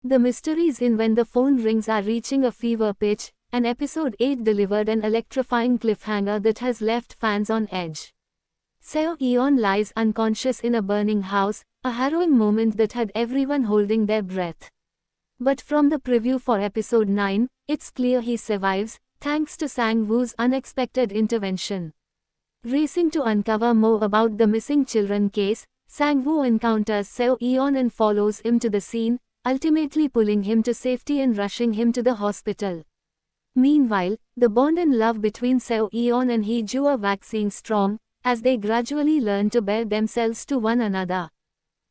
The mysteries in When the Phone Rings are reaching a fever pitch, and episode 8 delivered an electrifying cliffhanger that has left fans on edge. Seo Eon lies unconscious in a burning house, a harrowing moment that had everyone holding their breath. But from the preview for episode 9, it's clear he survives, thanks to Sang-woo's unexpected intervention. Racing to uncover more about the missing children case, Sang-woo encounters Seo Eon and follows him to the scene, ultimately pulling him to safety and rushing him to the hospital. Meanwhile, the bond and love between Seo Eon and Hee-joo are waxing strong, as they gradually learn to bear themselves to one another.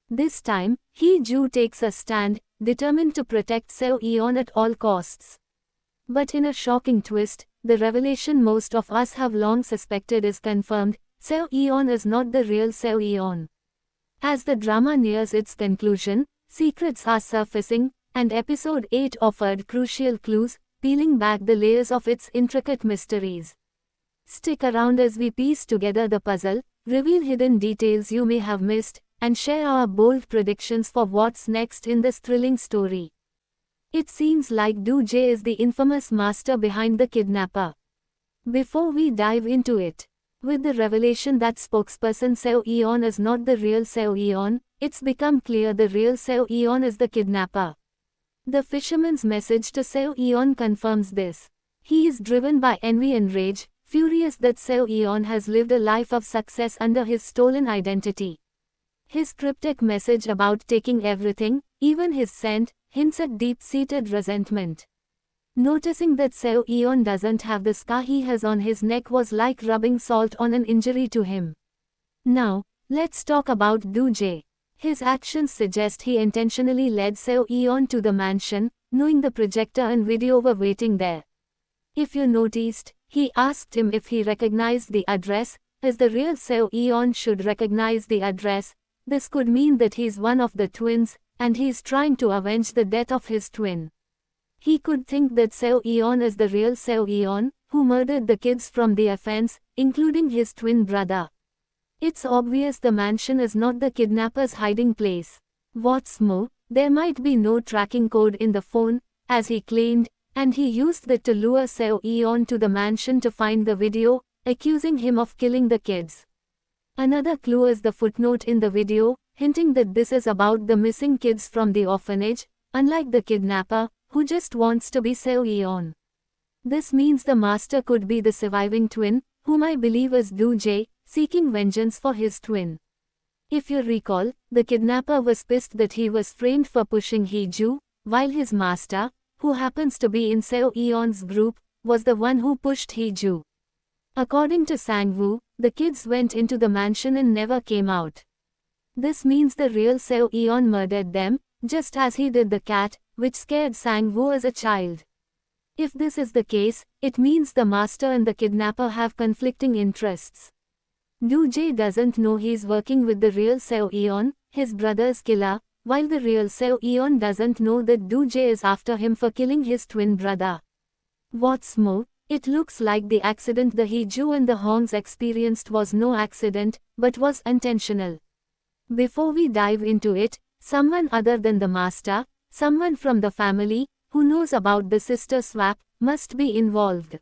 This time, Hee-joo takes a stand, determined to protect Seo Eon at all costs. But in a shocking twist, the revelation most of us have long suspected is confirmed: Seo Eon is not the real Seo Eon. As the drama nears its conclusion, secrets are surfacing, and episode 8 offered crucial clues, peeling back the layers of its intricate mysteries. Stick around as we piece together the puzzle, reveal hidden details you may have missed, and share our bold predictions for what's next in this thrilling story. It seems like Do-jae is the infamous master behind the kidnapper. Before we dive into it, with the revelation that spokesperson Seo Eon is not the real Seo Eon, it's become clear the real Seo Eon is the kidnapper. The fisherman's message to Seo Eon confirms this. He is driven by envy and rage, furious that Seo Eon has lived a life of success under his stolen identity. His cryptic message about taking everything, even his scent, hints at deep-seated resentment. Noticing that Seo Eon doesn't have the scar he has on his neck was like rubbing salt on an injury to him. Now, let's talk about Do-jae. His actions suggest he intentionally led Seo Eon to the mansion, knowing the projector and video were waiting there. If you noticed, he asked him if he recognized the address, as the real Seo Eon should recognize the address. This could mean that he's one of the twins, and he's trying to avenge the death of his twin. He could think that Seo Eon is the real Seo Eon, who murdered the kids from the offense, including his twin brother. It's obvious the mansion is not the kidnapper's hiding place. What's more, there might be no tracking code in the phone, as he claimed, and he used that to lure Seo Eon to the mansion to find the video, accusing him of killing the kids. Another clue is the footnote in the video, hinting that this is about the missing kids from the orphanage, unlike the kidnapper, who just wants to be Seo Eon. This means the master could be the surviving twin, whom I believe is Do-jae, seeking vengeance for his twin. If you recall, the kidnapper was pissed that he was framed for pushing Hee-joo, while his master, who happens to be in Seo Eon's group, was the one who pushed Hee-joo. According to Sang-woo, the kids went into the mansion and never came out. This means the real Seo Eon murdered them, just as he did the cat, which scared Sang-woo as a child. If this is the case, it means the master and the kidnapper have conflicting interests. Do-jae doesn't know he's working with the real Seo Eon, his brother's killer, while the real Seo Eon doesn't know that Do-jae is after him for killing his twin brother. What's more, it looks like the accident the Hee-joo and the Hongs experienced was no accident, but was intentional. Before we dive into it, someone other than the master, someone from the family, who knows about the sister swap, must be involved.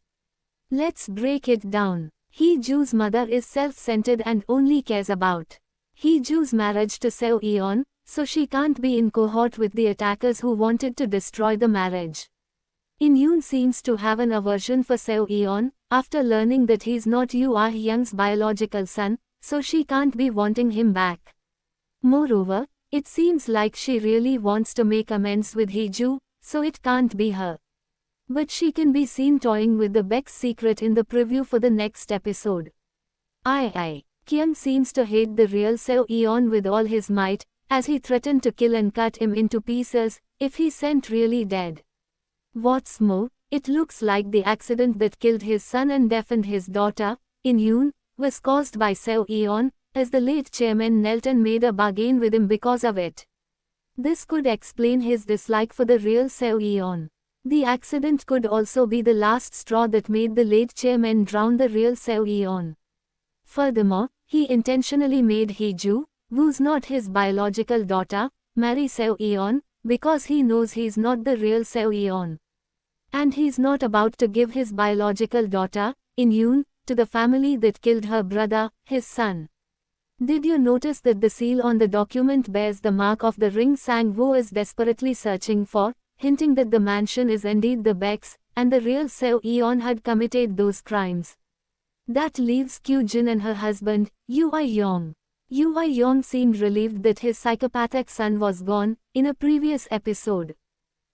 Let's break it down. Hee-joo's mother is self-centered and only cares about Hee-joo's marriage to Seo Eon, so she can't be in cohort with the attackers who wanted to destroy the marriage. In-yoon seems to have an aversion for Seo Eon, after learning that he's not Yoo Ah-hyung's biological son, so she can't be wanting him back. Moreover, it seems like she really wants to make amends with Hee-joo, so it can't be her. But she can be seen toying with the Baek's secret in the preview for the next episode. Kyung seems to hate the real Seo Eon with all his might, as he threatened to kill and cut him into pieces, if he sent really dead. What's more, it looks like the accident that killed his son and deafened his daughter, In-yoon, was caused by Seo Eon, as the late chairman knelt and made a bargain with him because of it. This could explain his dislike for the real Seo Eon. The accident could also be the last straw that made the late chairman drown the real Seo Eon. Furthermore, he intentionally made Hee-joo, who's not his biological daughter, marry Seo Eon, because he knows he's not the real Seo Eon. And he's not about to give his biological daughter, In-yoon, to the family that killed her brother, his son. Did you notice that the seal on the document bears the mark of the ring Sang-woo is desperately searching for, hinting that the mansion is indeed the Baek's, and the real Seo Eon had committed those crimes? That leaves Kyu-jin and her husband, Yoo Ah-young. Yoo Ah-young seemed relieved that his psychopathic son was gone, in a previous episode.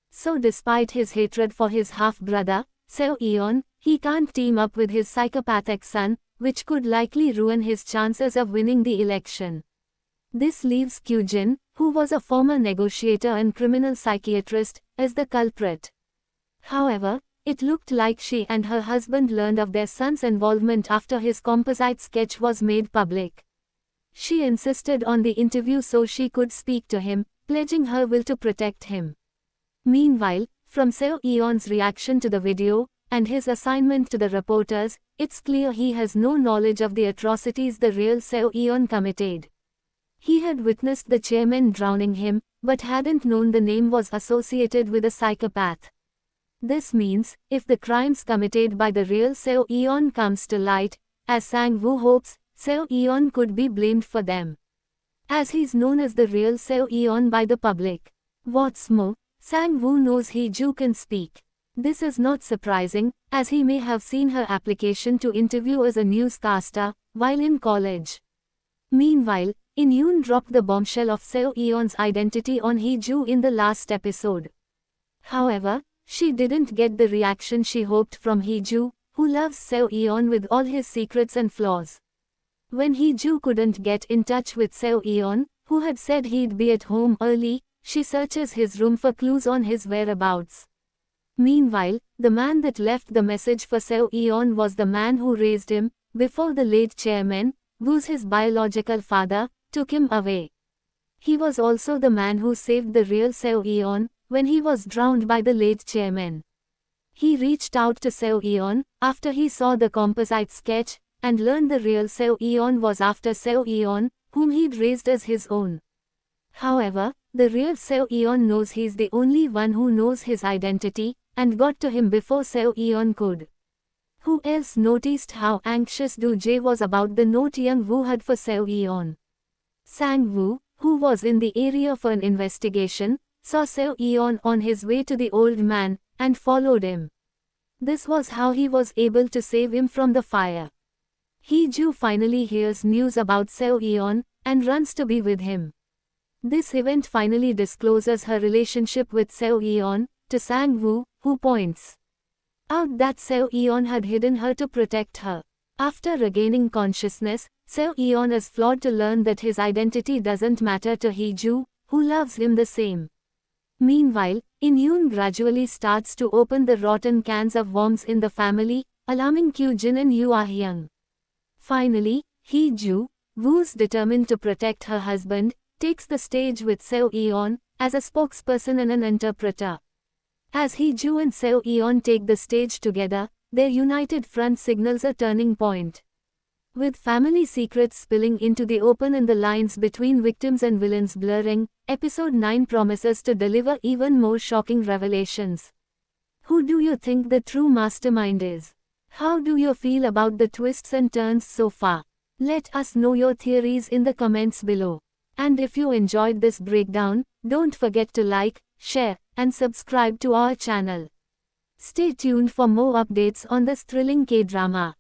So despite his hatred for his half-brother, Seo Eon, he can't team up with his psychopathic son, which could likely ruin his chances of winning the election. This leaves Kyu-jin, who was a former negotiator and criminal psychiatrist, as the culprit. However, it looked like she and her husband learned of their son's involvement after his composite sketch was made public. She insisted on the interview so she could speak to him, pledging her will to protect him. Meanwhile, from Seo Eon's reaction to the video, and his assignment to the reporters, it's clear he has no knowledge of the atrocities the real Seo Eon committed. He had witnessed the chairman drowning him, but hadn't known the name was associated with a psychopath. This means, if the crimes committed by the real Seo Eon comes to light, as Sang-woo hopes, Seo Eon could be blamed for them, as he's known as the real Seo Eon by the public. What's more, Sang-woo knows Hee-ju can speak. This is not surprising, as he may have seen her application to interview as a newscaster, while in college. Meanwhile, In-yoon dropped the bombshell of Seo Eon's identity on Hee-ju in the last episode. However, she didn't get the reaction she hoped from Hee-ju, who loves Seo Eon with all his secrets and flaws. When Hee-ju couldn't get in touch with Seo Eon, who had said he'd be at home early, she searches his room for clues on his whereabouts. Meanwhile, the man that left the message for Seo Eon was the man who raised him, before the late chairman, who's his biological father, took him away. He was also the man who saved the real Seo Eon, when he was drowned by the late chairman. He reached out to Seo Eon, after he saw the composite sketch, and learned the real Seo Eon was after Seo Eon, whom he'd raised as his own. However, the real Seo Eon knows he's the only one who knows his identity, and got to him before Seo Eon could. Who else noticed how anxious Do Jae was about the note Young Woo had for Seo Eon? Sang-woo, who was in the area for an investigation, saw Seo Eon on his way to the old man, and followed him. This was how he was able to save him from the fire. Hee-ju finally hears news about Seo Eon, and runs to be with him. This event finally discloses her relationship with Seo Eon, to Sang-woo, who points out that Seo Eon had hidden her to protect her. After regaining consciousness, Seo Eon is flawed to learn that his identity doesn't matter to Hee-ju, who loves him the same. Meanwhile, In-yoon gradually starts to open the rotten cans of worms in the family, alarming Kyu-jin and Yoo Ah-young. Finally, Hee-ju, who's determined to protect her husband, takes the stage with Seo Eon, as a spokesperson and an interpreter. As Hee-ju and Seo Eon take the stage together, their united front signals a turning point. With family secrets spilling into the open and the lines between victims and villains blurring, Episode 9 promises to deliver even more shocking revelations. Who do you think the true mastermind is? How do you feel about the twists and turns so far? Let us know your theories in the comments below. And if you enjoyed this breakdown, don't forget to like, share, and subscribe to our channel. Stay tuned for more updates on this thrilling K-drama.